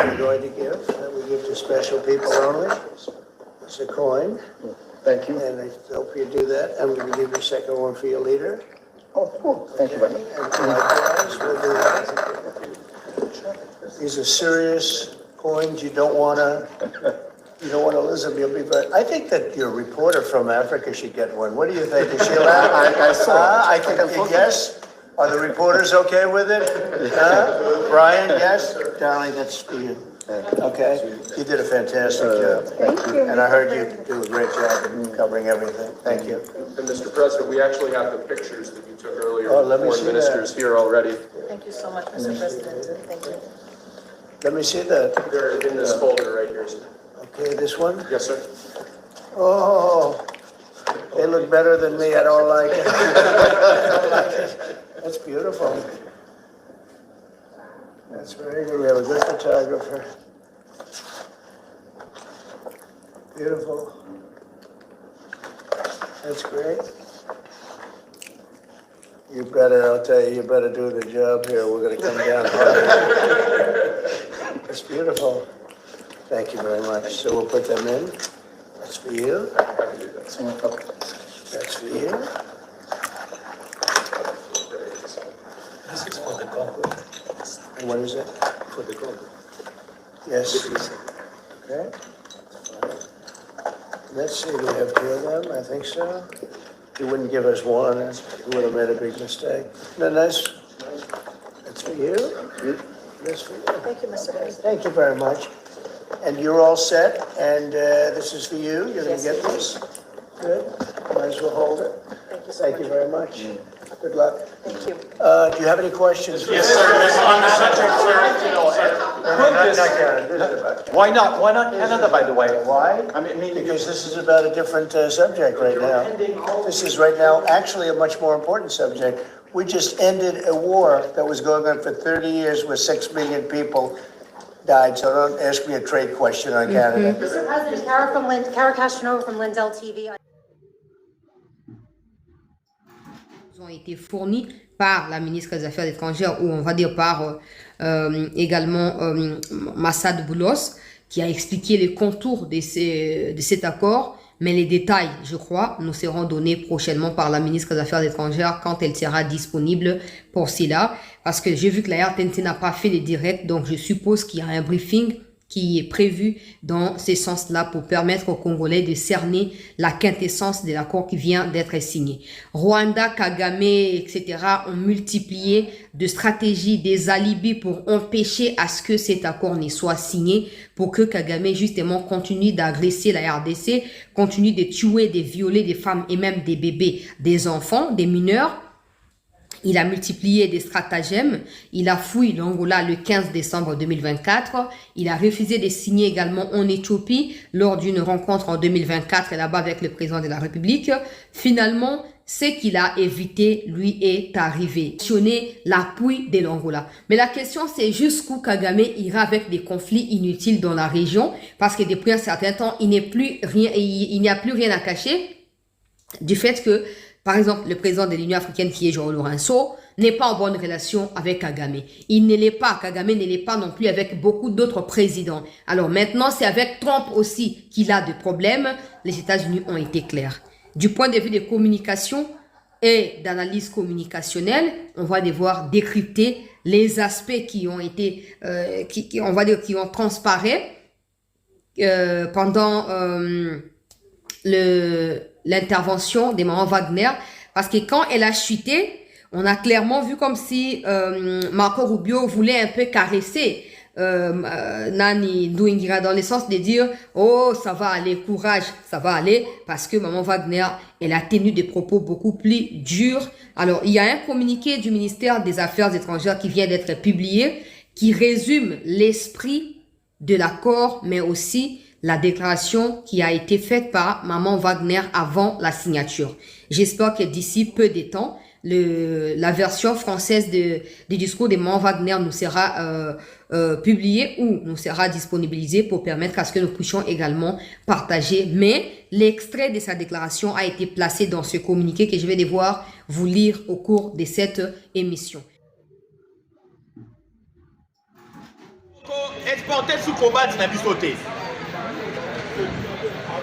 we're going to give, that we give to special people only. It's a coin, Thank you. and I hope you do that. I'm going to give you a second one for your leader. Oh, cool. Thank you very much. And likewise, we'll do that. These are serious coins. You don't want to lose them. You'll be very, I think that your reporter from Africa should get one. What do you think? Is she allowed? I saw. I think, yes? Are the reporters okay with it? Brian, yes? Darling, that's for you. Okay? You did a fantastic job. Thank you. And I heard you do a great job in covering everything. Thank you. And Mr. President, we actually have the pictures that you took earlier. Oh, let me Foreign see ministers here already. Thank you so much, Mr. President. Thank you. Let me see that. They're in this folder right here, sir. Okay, this one? Yes, sir. Oh, they look better than me. I don't like it. I don't like it. That's beautiful. That's very good. We have a good photographer. Beautiful. That's great. You better, I'll tell you, you better do the job here. We're going to come down hard. It's beautiful. Thank you very much. So we'll put them in. That's for you. That's for you. This is for the Congo. And what is it? For the Congo. Yes. Okay. Let's see, do we have two of them? I think so. You wouldn't give us one, you would have made a big mistake. No, nice. That's for you. That's for you. Thank you, Mr. President. Thank you very much. And you're all set, and this is for you. You're going Yes, to get it this. Good. Might as well hold it. Thank you so Thank you much. very much. Good luck. Thank you. Do you have any questions? Yes, sir. On the subject, sir, you know, why not? Why not Canada, by the way? Why? I mean, Because this is about a different subject right now. This is right now actually a much more important subject. We just ended a war that was going on for 30 years where 6 million people died. So don't ask me a trade question on Canada. Mr. President, Kara Castanova from Lindell TV. Ont été fournis par la ministre des Affaires étrangères, ou on va dire par également Massad Boulos, qui a expliqué les contours de cet accord, mais les détails, je crois, nous seront donnés prochainement par la ministre des Affaires étrangères quand elle sera disponible pour cela, parce que j'ai vu que la RTNC n'a pas fait les directs, donc je suppose qu'il y a un briefing qui est prévu dans ce sens-là pour permettre aux Congolais de cerner la quintessence de l'accord qui vient d'être signé. Rwanda, Kagame, etc. ont multiplié de stratégies, des alibis pour empêcher à ce que cet accord ne soit signé, pour que Kagame justement continue d'agresser la RDC, continue de tuer, de violer des femmes et même des bébés, des enfants, des mineurs. Il a multiplié des stratagèmes. Il a fouillé l'Angola le 15 décembre 2024. Il a refusé de signer également en Éthiopie lors d'une rencontre en 2024 là-bas avec le président de la République. Finalement, ce qu'il a évité, lui, est arrivé. L'appui de l'Angola. Mais la question, c'est jusqu'où Kagame ira avec des conflits inutiles dans la région, parce que depuis un certain temps, il n'y a plus rien à cacher du fait que par exemple, le président de l'Union africaine qui est João Lourenço n'est pas en bonne relation avec Kagame. Il ne l'est pas, Kagame ne l'est pas non plus avec beaucoup d'autres présidents. Alors maintenant, c'est avec Trump aussi qu'il a des problèmes. Les États-Unis ont été clairs. Du point de vue des communications et d'analyse communicationnelle, on va devoir décrypter les aspects qui ont été, on va dire, qui ont transparé pendant l'intervention des mamans Wagner, parce que quand elle a chuté, on a clairement vu comme si Marco Rubio voulait un peu caresser Nani Douingira dans le sens de dire oh ça va aller, courage, ça va aller, parce que maman Wagner elle a tenu des propos beaucoup plus durs. Alors il y a un communiqué du ministère des Affaires étrangères qui vient d'être publié qui résume l'esprit de l'accord, mais aussi la déclaration qui a été faite par maman Wagner avant la signature. J'espère que d'ici peu de temps, la version française du discours de maman Wagner nous sera publiée ou nous sera disponibilisée pour permettre à ce que nous puissions également partager. Mais l'extrait de sa déclaration a été placé dans ce communiqué que je vais devoir vous lire au cours de cette émission. exporter sous combat na biso te.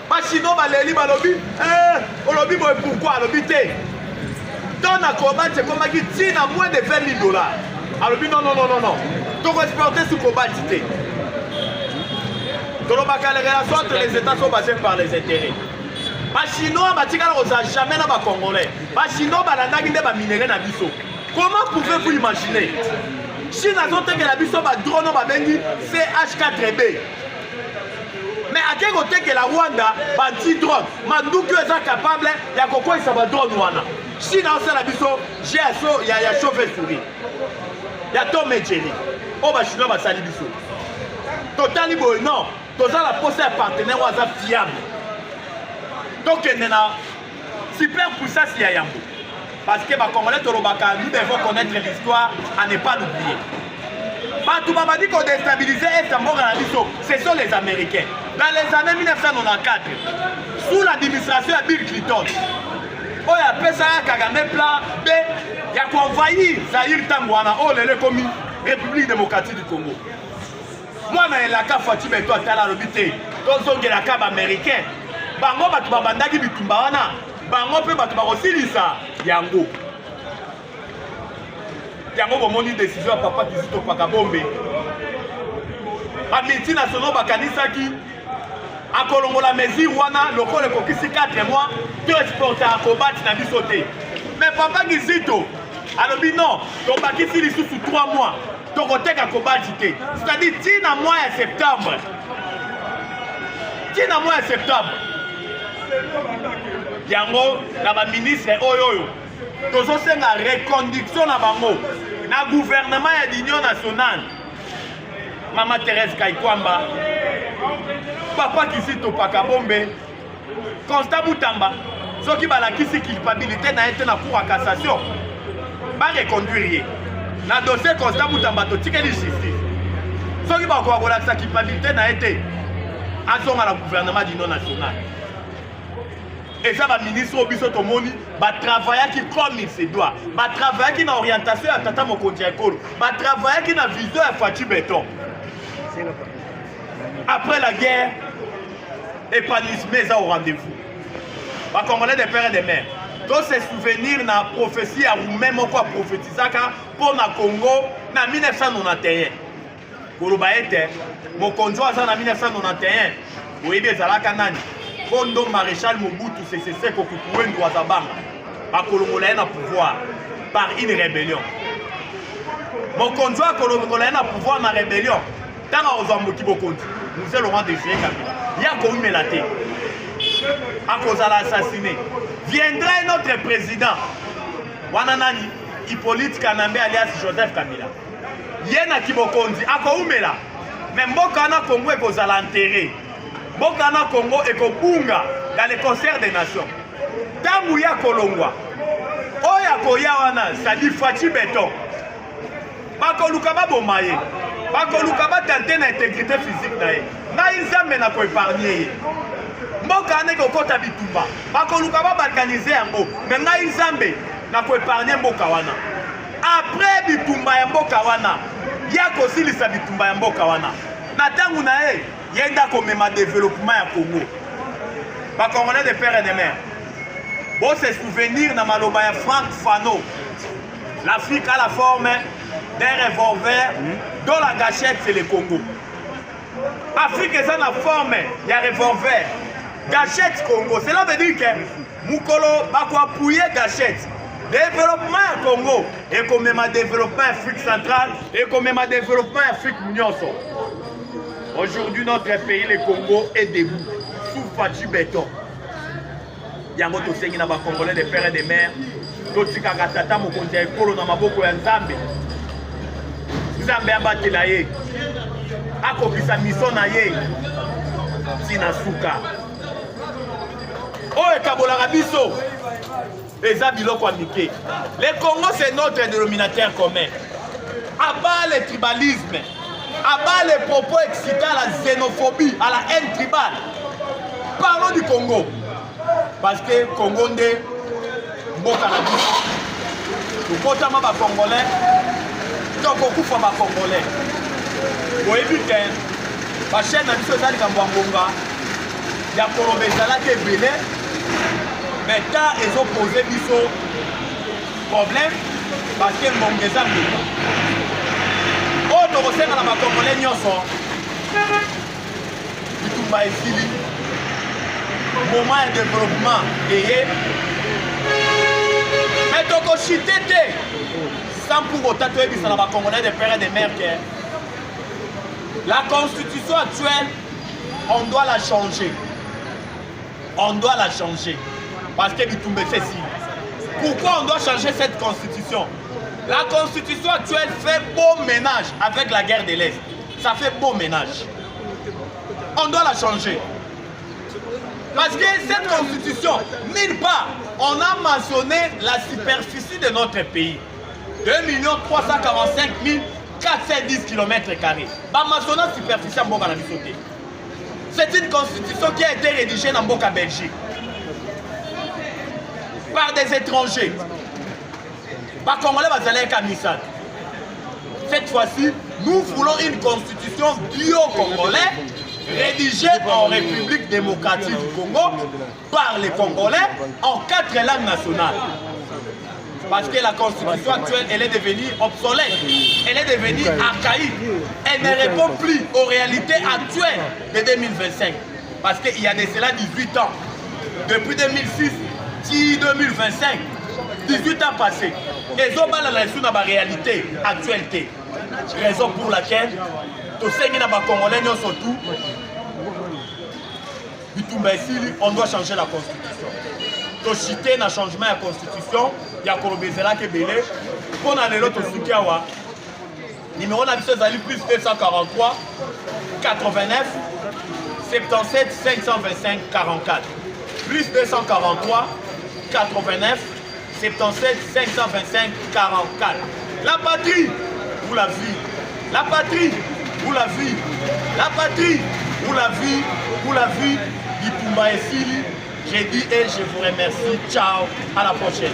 Machino baleli balobi olobi boy pourquoi alobi te. Dans la combat c'est comme qui tient à moins de $20,000. Alobi non. Donc exporter sous combat te. Donc les relations entre les États sont basées par les intérêts. Chinois batikala oza jamais na ba Congolais. Chinois balandaki nde ba minerais na biso. Comment pouvez-vous imaginer? Chine azote que la biso ba drone ba bengi CH4B. Mais à quel côté que la Rwanda ba anti drone, manduki eza capable ya koko isa ba drone wana. Chine a la biso GSO ya chauve-souris. Ya Tom et Jerry. O ba Chinois ba sali biso. Totali boy non, toza la poste partenaire waza fiable. Donc, il y a une super puissance à Yambo. Parce que les Congolais, nous devons connaître l'histoire à ne pas l'oublier. Tout le monde dit qu'on déstabilisait ce sont les Américains. Dans les années 1994, sous l'administration de Bill Clinton, il y a Pesa Kagame Plan B, il y a envahi Zahir Tangwana, comme République démocratique du Congo. Moi, je suis là, Fatih Beto, je suis là, je suis là, américain. Bango batu babandaki bitumba wana bango pe batu bakosilisa yango bomoni décision ya papa Kizito Pakabombe bamiti nationaux bakanisaki akolongola mesure wana lokola ekokisi 4 mois to exporter akobati na biso te. Mais papa Kizito alobi non tobakisi lisusu 3 mois tokoteka kobati te, c'est-à-dire tina mois ya septembre yango na ba ministre oyo tozosenga reconduction na bango na gouvernement ya l'Union nationale. Mama Thérèse Kaikwamba, papa Kizito Pakabombe, Constant Boutamba, soki balakisi culpabilité na été na cour à cassation ba reconduire na dossier Constant Boutamba totikeli justice. Soki bakolakisa culpabilité na été azonga na gouvernement d'Union nationale. Et ça, le ministre Obiso Tomoni va travailler comme il se doit. Va travailler dans l'orientation à Tata Mokonzi Ekolo. Va travailler dans la vision à Fatih Beton. Après la guerre, épanouissement est au rendez-vous. Va Congolais des pères et des mères. Tous ces souvenirs dans la prophétie à vous-même quoi prophétiser pour le Congo en 1991. Kolobaete, Mokonzi en 1991. Vous voyez bien, Zalakanani. Kondo Maréchal Mobutu c'est Kokukuwen Douazabanga a Kolongolais na pouvoir par une rébellion. Mon conjoint a Kolongolais na pouvoir na rébellion. Tant à Ozamboki Bokonti, nous allons Laurent Désiré Kabila. Il y a Koum Melaté. À cause de l'assassiné. Viendra un autre président. Wananani, Hippolyte Kanambe alias Joseph Kabila. Yena Kibokonzi, à Koum Mela. Mais Mbokana Congo est cause à l'enterrer. Bokana Congo et Kobunga dans le concert des nations. Tamouya Kolongwa. Oya Koyawana, ça dit Fatih Beton. Bakolukaba Bomaye. Bakolukaba tenter l'intégrité physique nae. Na inzambe na ko épargner. Mbokane ko kota bitumba. Bakolukaba balkaniser yango. Mais na inzambe na ko épargner mboka wana. Après bitumba ya mboka wana, ya kosilisa bitumba ya mboka wana. Na tangu na e yenda komema développement ya Congo. Ba Congolais de père et de mère. Bon se souvenir na maloba ya Franck Fano. L'Afrique a la forme d'un revolver dont la gâchette c'est le Congo. Afrique est la forme ya revolver. Gâchette Congo. Cela veut dire que Mukolo bakwa pouye gâchette. Développement à Congo et comme même développement Afrique centrale et comme même développement Afrique Nyonso. Aujourd'hui, notre pays, le Congo, est debout, sous Fatih Beton. Yango to sengi na ba Congolais de père et de mère. Totika Tata Mokonzi Ekolo na maboko ya Nzambe. Nzambe abatela ye. Akopisa mission na ye. Tina suka. O ekabolaka biso. Eza biloko ya mike. Le Congo, c'est notre dénominateur commun. Abat le tribalisme. Abat les propos excitants à la xénophobie, à la haine tribale. Parlons du Congo. Parce que Congo nde mboka na biso. Tokotama ba Congolais, tokokufa ba Congolais. boyebi te bachaine na biso eza likambo ya ngonga ya koloba ezalaki ebele mais ta ezopose biso problème parce que mbongo eza mbeka oyo tokosenga na bakongole nyonso bitumba esili moment ya développement eye mais tokochite te sans pour autant toyebisa na bakongolais de père et de mère que la constitution actuelle on doit la changer. On doit la changer. Parce que bitumba c'est si. Pourquoi on doit changer cette constitution? La constitution actuelle fait beau ménage avec la guerre de l'Est. Ça fait beau ménage. On doit la changer. Parce que cette constitution, nulle part, on a mentionné la superficie de notre pays. 2 345 410 km². Bah, mentionné la superficie à Mboka na bisoté. C'est une constitution qui a été rédigée dans Mboka Belgique. Par des étrangers. Par Congolais, cette fois-ci, nous voulons une constitution bio-congolais rédigée en République démocratique du Congo par les Congolais en 4 langues nationales. Parce que la constitution actuelle, elle est devenue obsolète, elle est devenue archaïque, elle ne répond plus aux réalités actuelles de 2025. Parce qu'il y a de cela 18 ans, depuis 2006, 2025, 18 ans passés. Et ils ont mal dans la réalité actuelle. Raison pour laquelle, tous ces Congolais surtout, on doit changer la constitution. To chiter na changement de la constitution, il y a Kolobezela Kebele. Pour aller l'autre Sukiawa, numéro d'habitude plus 243 89 77 525 44. Plus 243 89 77 525 44. La patrie pour la vie. La patrie pour la vie. La patrie pour la vie. Pour la vie. Bitumba Esili. J'ai dit et je vous remercie. Ciao. À la prochaine.